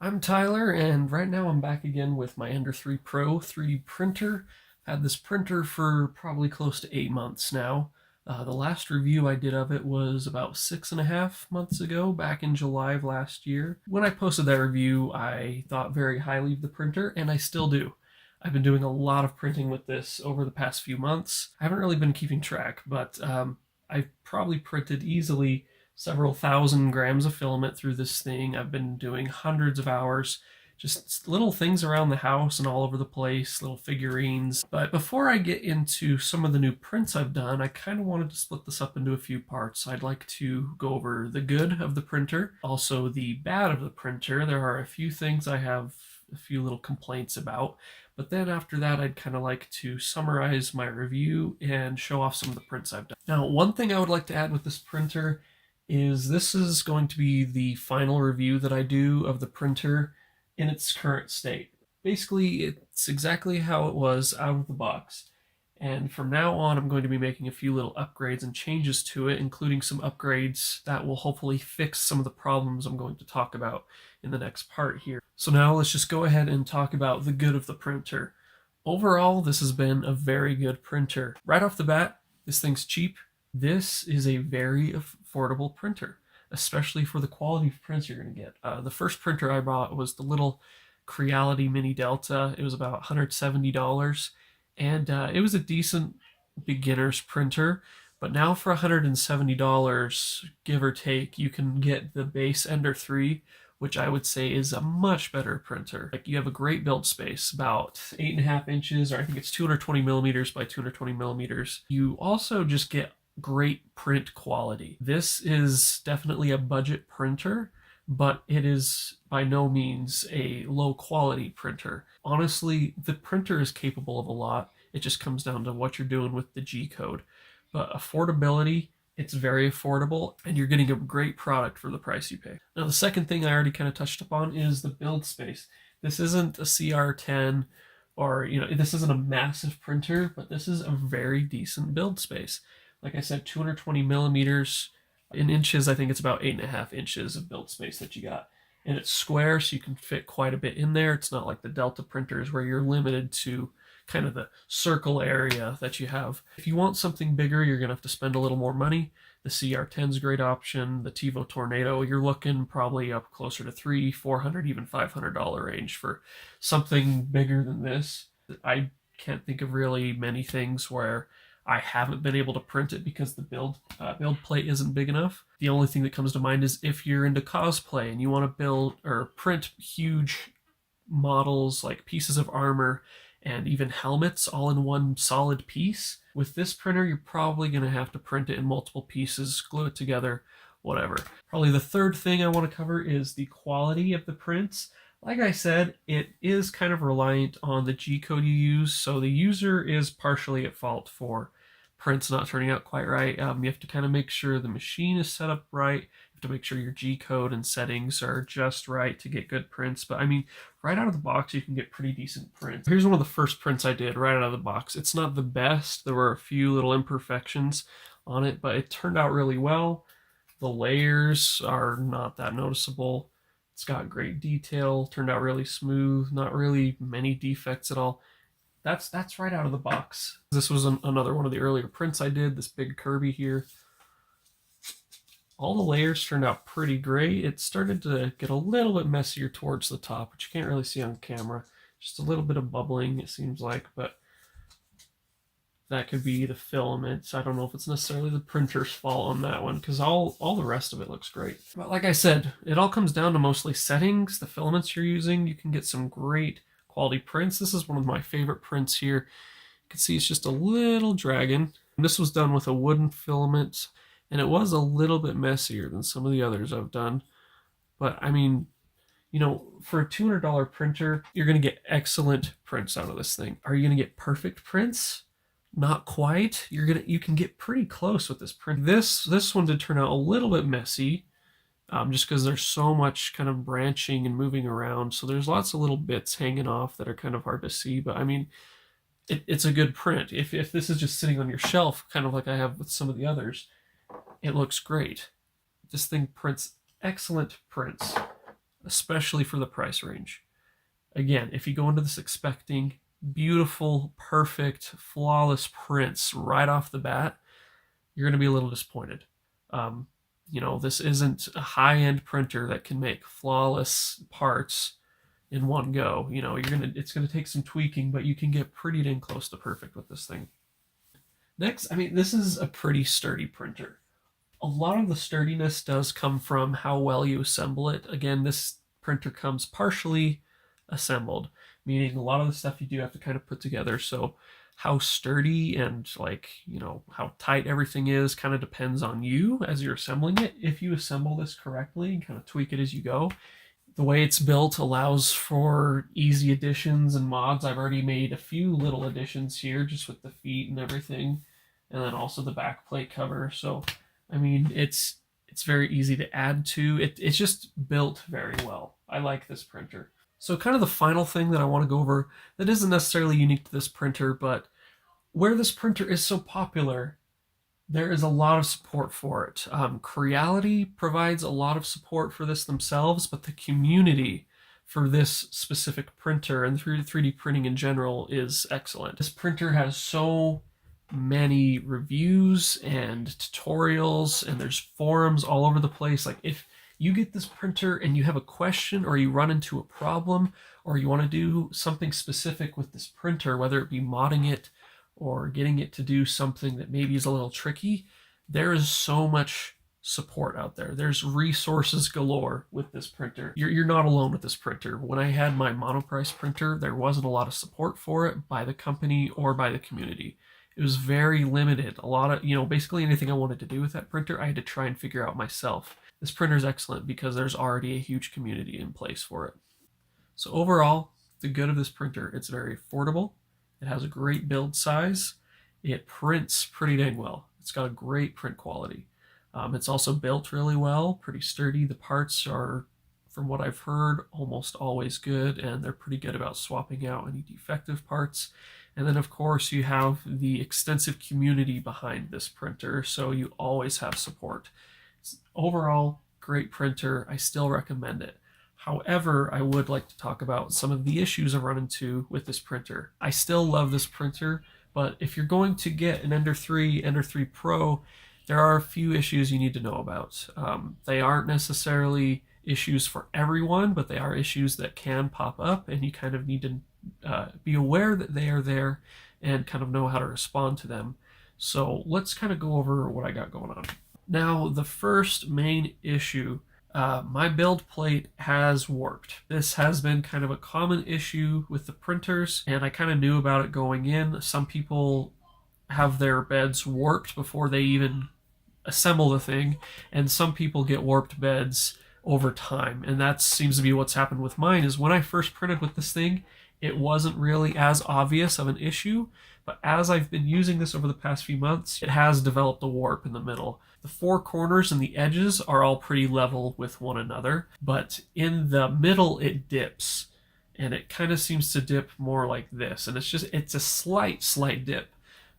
I'm Tyler, and right now I'm back again with my Ender 3 Pro 3D printer. I've had this printer for probably close to 8 months now. The last review I did of it was about 6.5 months ago, back in July of last year. When I posted that review, I thought very highly of the printer, and I still do. I've been doing a lot of printing with this over the past few months. I haven't really been keeping track, but I've probably printed easily several thousand grams of filament through this thing. I've been doing hundreds of hours, just little things around the house and all over the place, little figurines. But before I get into some of the new prints I've done, I kind of wanted to split this up into a few parts. I'd like to go over the good of the printer, also the bad of the printer. There are a few things I have a few little complaints about. But then after that, I'd kind of like to summarize my review and show off some of the prints I've done. Now, one thing I would like to add with this printer is this is going to be the final review that I do of the printer in its current state. Basically, it's exactly how it was out of the box. And from now on, I'm going to be making a few little upgrades and changes to it, including some upgrades that will hopefully fix some of the problems I'm going to talk about in the next part here. So now let's just go ahead and talk about the good of the printer. Overall, this has been a very good printer. Right off the bat, this thing's cheap. This is a very affordable printer, especially for the quality of prints you're going to get. The first printer I bought was the little Creality Mini Delta. It was about $170, and it was a decent beginner's printer. But now for $170, give or take, you can get the base Ender 3, which I would say is a much better printer. Like, you have a great build space, about 8.5 inches, or I think it's 220 millimeters by 220 millimeters. You also just get great print quality. This is definitely a budget printer, but it is by no means a low quality printer. Honestly, the printer is capable of a lot. It just comes down to what you're doing with the G code. But affordability, it's very affordable, and you're getting a great product for the price you pay. Now, the second thing I already kind of touched upon is the build space. This isn't a CR10 or, this isn't a massive printer, but this is a very decent build space. Like I said, 220 millimeters. In inches, I think it's about 8.5 inches of build space that you got. And it's square, so you can fit quite a bit in there. It's not like the Delta printers where you're limited to kind of the circle area that you have. If you want something bigger, you're going to have to spend a little more money. The CR10 is a great option. The Tevo Tornado, you're looking probably up closer to $300, $400, even $500 range for something bigger than this. I can't think of really many things where I haven't been able to print it because the build plate isn't big enough. The only thing that comes to mind is if you're into cosplay and you want to build or print huge models like pieces of armor and even helmets all in one solid piece. With this printer, you're probably going to have to print it in multiple pieces, glue it together, whatever. Probably the third thing I want to cover is the quality of the prints. Like I said, it is kind of reliant on the G code you use, so the user is partially at fault for prints not turning out quite right. You have to kind of make sure the machine is set up right. You have to make sure your G code and settings are just right to get good prints. But I mean, right out of the box, you can get pretty decent prints. Here's one of the first prints I did right out of the box. It's not the best. There were a few little imperfections on it, but it turned out really well. The layers are not that noticeable. It's got great detail, turned out really smooth, not really many defects at all. That's right out of the box. This was another one of the earlier prints I did, this big Kirby here. All the layers turned out pretty great. It started to get a little bit messier towards the top, which you can't really see on camera. Just a little bit of bubbling, it seems like, but that could be the filament. I don't know if it's necessarily the printer's fault on that one, because all the rest of it looks great. But like I said, it all comes down to mostly settings, the filaments you're using. You can get some great quality prints. This is one of my favorite prints here. You can see it's just a little dragon. And this was done with a wooden filament, and it was a little bit messier than some of the others I've done. But I mean, for a $200 printer, you're going to get excellent prints out of this thing. Are you going to get perfect prints? Not quite. You can get pretty close with this print. This one did turn out a little bit messy, just because there's so much kind of branching and moving around. So there's lots of little bits hanging off that are kind of hard to see. But I mean, it's a good print. If this is just sitting on your shelf, kind of like I have with some of the others, it looks great. This thing prints excellent prints. especially for the price range. Again, if you go into this expecting beautiful, perfect, flawless prints right off the bat, you're going to be a little disappointed. Um, this isn't a high-end printer that can make flawless parts in one go. It's gonna take some tweaking, but you can get pretty dang close to perfect with this thing. Next, this is a pretty sturdy printer. A lot of the sturdiness does come from how well you assemble it. Again, this printer comes partially assembled, meaning a lot of the stuff you do have to kind of put together. So how sturdy and how tight everything is kind of depends on you as you're assembling it. If you assemble this correctly and kind of tweak it as you go, the way it's built allows for easy additions and mods. I've already made a few little additions here just with the feet and everything, and then also the back plate cover. So it's very easy to add to. It's just built very well. I like this printer. So kind of the final thing that I want to go over that isn't necessarily unique to this printer, but where this printer is so popular, there is a lot of support for it. Creality provides a lot of support for this themselves, but the community for this specific printer and 3D printing in general is excellent. This printer has so many reviews and tutorials, and there's forums all over the place. Like, if you get this printer and you have a question, or you run into a problem, or you want to do something specific with this printer, whether it be modding it or getting it to do something that maybe is a little tricky, there is so much support out there. There's resources galore with this printer. You're not alone with this printer. When I had my monoprice printer, there wasn't a lot of support for it by the company or by the community. It was very limited. A lot of, basically anything I wanted to do with that printer, I had to try and figure out myself. This printer is excellent because there's already a huge community in place for it. So overall, the good of this printer, it's very affordable. It has a great build size. It prints pretty dang well. It's got a great print quality. It's also built really well, pretty sturdy. The parts are, from what I've heard, almost always good, and they're pretty good about swapping out any defective parts. And then, of course, you have the extensive community behind this printer, so you always have support. It's overall, great printer. I still recommend it. However, I would like to talk about some of the issues I've run into with this printer. I still love this printer, but if you're going to get an Ender 3, Ender 3 Pro, there are a few issues you need to know about. They aren't necessarily issues for everyone, but they are issues that can pop up, and you kind of need to be aware that they are there and kind of know how to respond to them. So let's kind of go over what I got going on. Now, the first main issue, my build plate has warped. This has been kind of a common issue with the printers, and I kind of knew about it going in. Some people have their beds warped before they even assemble the thing, and some people get warped beds over time, and that seems to be what's happened with mine. Is when I first printed with this thing, it wasn't really as obvious of an issue, but as I've been using this over the past few months, it has developed a warp in the middle. The four corners and the edges are all pretty level with one another, but in the middle it dips, and it kind of seems to dip more like this, and it's a slight dip,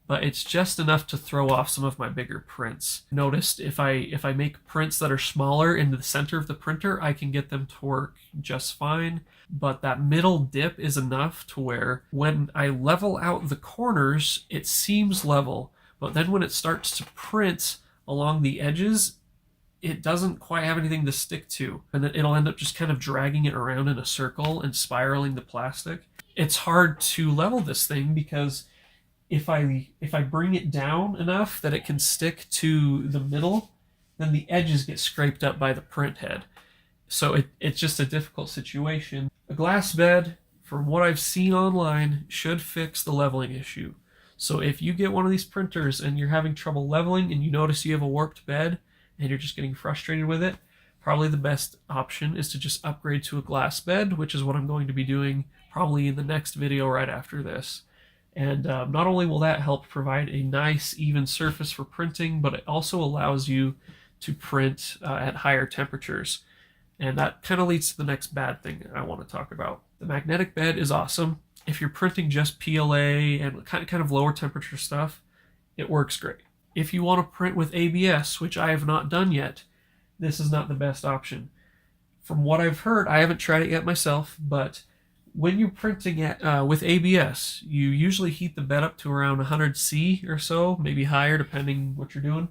but it's just enough to throw off some of my bigger prints. Noticed if I make prints that are smaller in the center of the printer, I can get them to work just fine, but that middle dip is enough to where when I level out the corners, it seems level, but then when it starts to print along the edges, it doesn't quite have anything to stick to, and it'll end up just kind of dragging it around in a circle and spiraling the plastic. It's hard to level this thing because if I bring it down enough that it can stick to the middle, then the edges get scraped up by the print head. So it's just a difficult situation. A glass bed, from what I've seen online, should fix the leveling issue. So if you get one of these printers and you're having trouble leveling and you notice you have a warped bed and you're just getting frustrated with it, probably the best option is to just upgrade to a glass bed, which is what I'm going to be doing probably in the next video right after this. And not only will that help provide a nice even surface for printing, but it also allows you to print at higher temperatures. And that kind of leads to the next bad thing I want to talk about. The magnetic bed is awesome. If you're printing just PLA and kind of lower temperature stuff, it works great. If you want to print with ABS, which I have not done yet, this is not the best option. From what I've heard, I haven't tried it yet myself, but when you're printing with ABS, you usually heat the bed up to around 100 C or so, maybe higher depending what you're doing.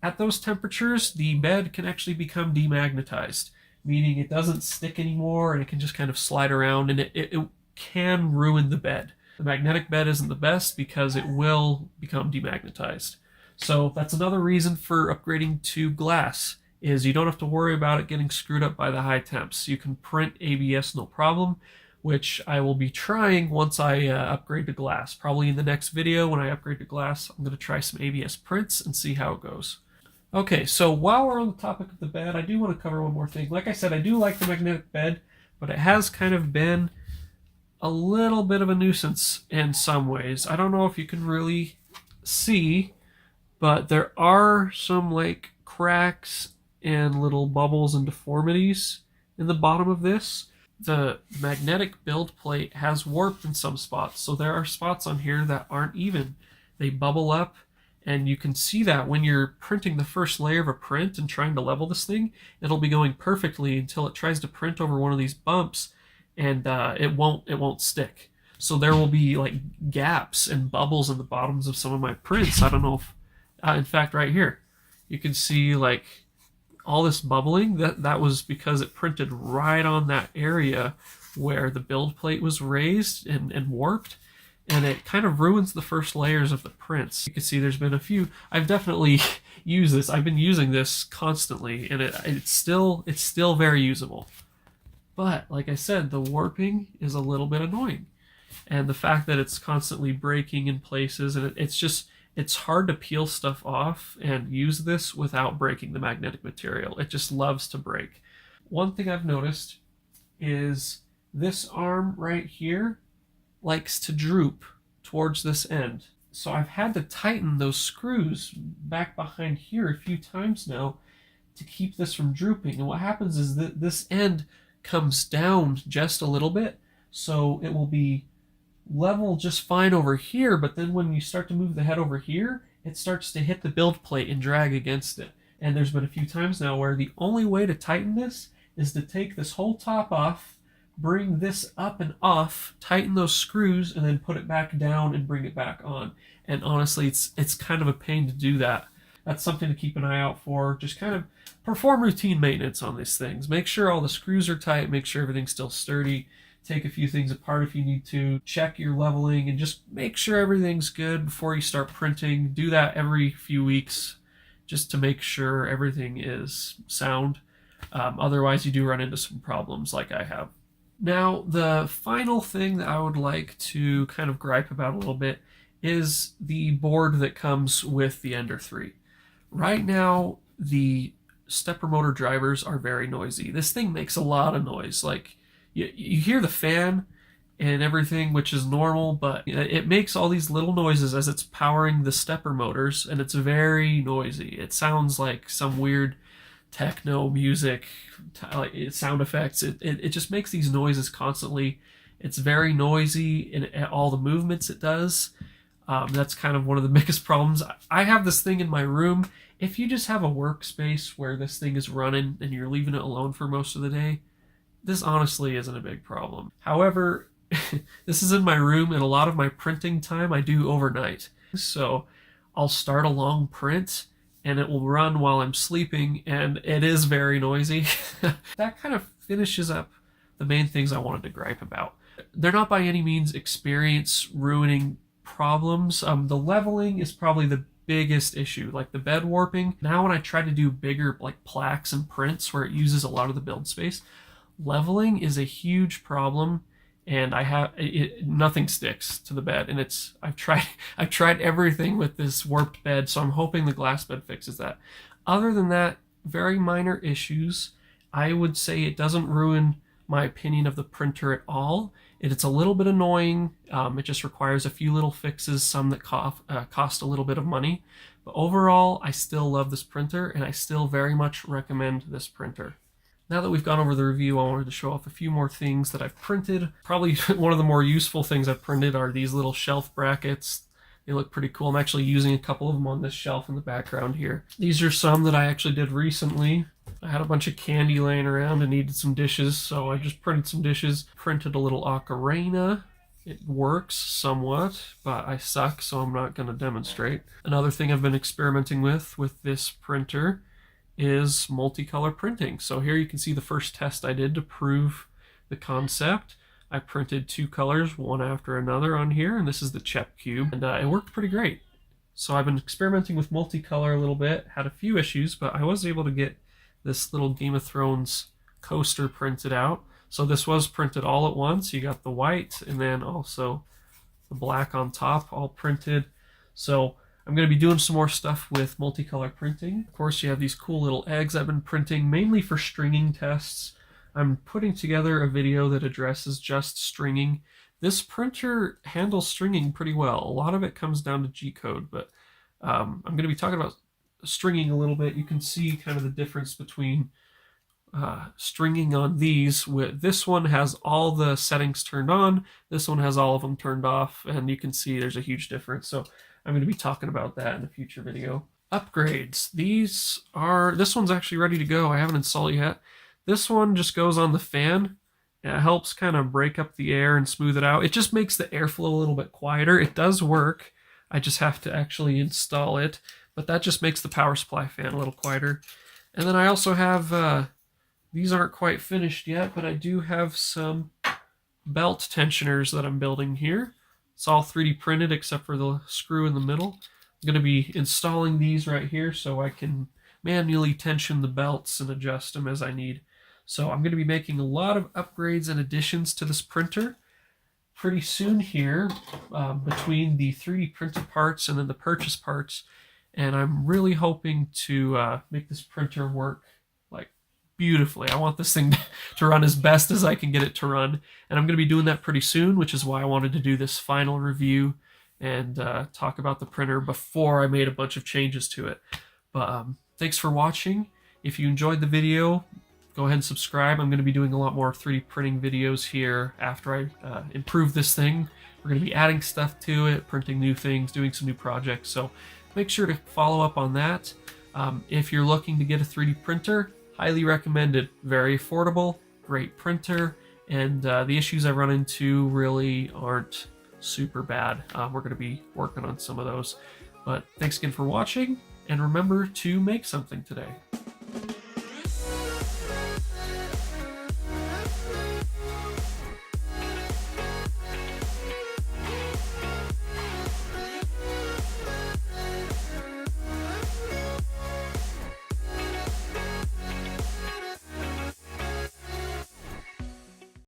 At those temperatures, the bed can actually become demagnetized, meaning it doesn't stick anymore and it can just kind of slide around, and it can ruin the bed. The magnetic bed isn't the best because it will become demagnetized. So that's another reason for upgrading to glass, is you don't have to worry about it getting screwed up by the high temps. You can print ABS no problem, which I will be trying once I upgrade to glass. Probably in the next video when I upgrade to glass, I'm going to try some ABS prints and see how it goes. Okay, so while we're on the topic of the bed, I do want to cover one more thing. Like I said, I do like the magnetic bed, but it has kind of been a little bit of a nuisance in some ways. I don't know if you can really see, but there are some like cracks and little bubbles and deformities in the bottom of this. The magnetic build plate has warped in some spots, so there are spots on here that aren't even. They bubble up, and you can see that when you're printing the first layer of a print and trying to level this thing, it'll be going perfectly until it tries to print over one of these bumps, and it won't stick. So there will be like gaps and bubbles in the bottoms of some of my prints. I don't know if, in fact, right here, you can see like all this bubbling. That was because it printed right on that area where the build plate was raised and warped, and it kind of ruins the first layers of the prints. You can see there's been a few. I've definitely used this. I've been using this constantly, and it's still very usable. But like I said, the warping is a little bit annoying, and the fact that it's constantly breaking in places, and it's hard to peel stuff off and use this without breaking the magnetic material. It just loves to break. One thing I've noticed is this arm right here likes to droop towards this end. So I've had to tighten those screws back behind here a few times now to keep this from drooping. And what happens is that this end comes down just a little bit, so it will be level just fine over here, but then when you start to move the head over here, it starts to hit the build plate and drag against it. And there's been a few times now where the only way to tighten this is to take this whole top off, bring this up and off, tighten those screws, and then put it back down and bring it back on. And honestly, it's kind of a pain to do that. That's something to keep an eye out for. Just kind of perform routine maintenance on these things. Make sure all the screws are tight, make sure everything's still sturdy. Take a few things apart if you need to. Check your leveling and just make sure everything's good before you start printing. Do that every few weeks just to make sure everything is sound. Otherwise, you do run into some problems like I have. Now, the final thing that I would like to kind of gripe about a little bit is the board that comes with the Ender 3. Right now, the stepper motor drivers are very noisy. This thing makes a lot of noise. Like, you hear the fan and everything, which is normal, but it makes all these little noises as it's powering the stepper motors, and it's very noisy. It sounds like some weird techno music, like sound effects. It just makes these noises constantly. It's very noisy in all the movements it does. That's kind of one of the biggest problems. I have this thing in my room. If you just have a workspace where this thing is running and you're leaving it alone for most of the day, this honestly isn't a big problem. However, this is in my room, and a lot of my printing time I do overnight. So I'll start a long print and it will run while I'm sleeping, and it is very noisy. That kind of finishes up the main things I wanted to gripe about. They're not by any means experience ruining problems. The leveling is probably the biggest issue, like the bed warping. Now when I try to do bigger like plaques and prints where it uses a lot of the build space, leveling is a huge problem, and nothing sticks to the bed, and I've tried everything with this warped bed, so I'm hoping the glass bed fixes that. Other than that, very minor issues. I would say it doesn't ruin my opinion of the printer at all. It's a little bit annoying. It just requires a few little fixes, some that cost a little bit of money. But overall, I still love this printer, and I still very much recommend this printer. Now that we've gone over the review, I wanted to show off a few more things that I've printed. Probably one of the more useful things I've printed are these little shelf brackets. They look pretty cool. I'm actually using a couple of them on this shelf in the background here. These are some that I actually did recently. I had a bunch of candy laying around and needed some dishes, so I just printed some dishes, printed a little ocarina. It works somewhat, but I suck, so I'm not going to demonstrate. Another thing I've been experimenting with this printer is multicolor printing. So here you can see the first test I did to prove the concept. I printed 2 colors, one after another on here, and this is the Chep Cube, and it worked pretty great. So I've been experimenting with multicolor a little bit, had a few issues, but I was able to get this little Game of Thrones coaster printed out. So this was printed all at once. You got the white and then also the black on top all printed. So I'm going to be doing some more stuff with multicolor printing. Of course, you have these cool little eggs I've been printing mainly for stringing tests. I'm putting together a video that addresses just stringing. This printer handles stringing pretty well. A lot of it comes down to G-code, but I'm going to be talking about stringing a little bit. You can see kind of the difference between stringing on these. This one has all the settings turned on, this one has all of them turned off, and you can see there's a huge difference. So I'm going to be talking about that in a future video. Upgrades. This one's actually ready to go. I haven't installed it yet. This one just goes on the fan. It helps kind of break up the air and smooth it out. It just makes the airflow a little bit quieter. It does work. I just have to actually install it, but that just makes the power supply fan a little quieter. And then I also have, these aren't quite finished yet, but I do have some belt tensioners that I'm building here. It's all 3D printed except for the screw in the middle. I'm going to be installing these right here so I can manually tension the belts and adjust them as I need. So I'm going to be making a lot of upgrades and additions to this printer pretty soon here, between the 3D printed parts and then the purchase parts. And I'm really hoping to make this printer work like beautifully. I want this thing to run as best as I can get it to run. And I'm going to be doing that pretty soon, which is why I wanted to do this final review and talk about the printer before I made a bunch of changes to it. But thanks for watching. If you enjoyed the video, go ahead and subscribe. I'm going to be doing a lot more 3D printing videos here after I improve this thing. We're going to be adding stuff to it, printing new things, doing some new projects. So make sure to follow up on that. If you're looking to get a 3D printer, highly recommended. Very affordable, great printer, and the issues I run into really aren't super bad. We're going to be working on some of those. But thanks again for watching, and remember to make something today.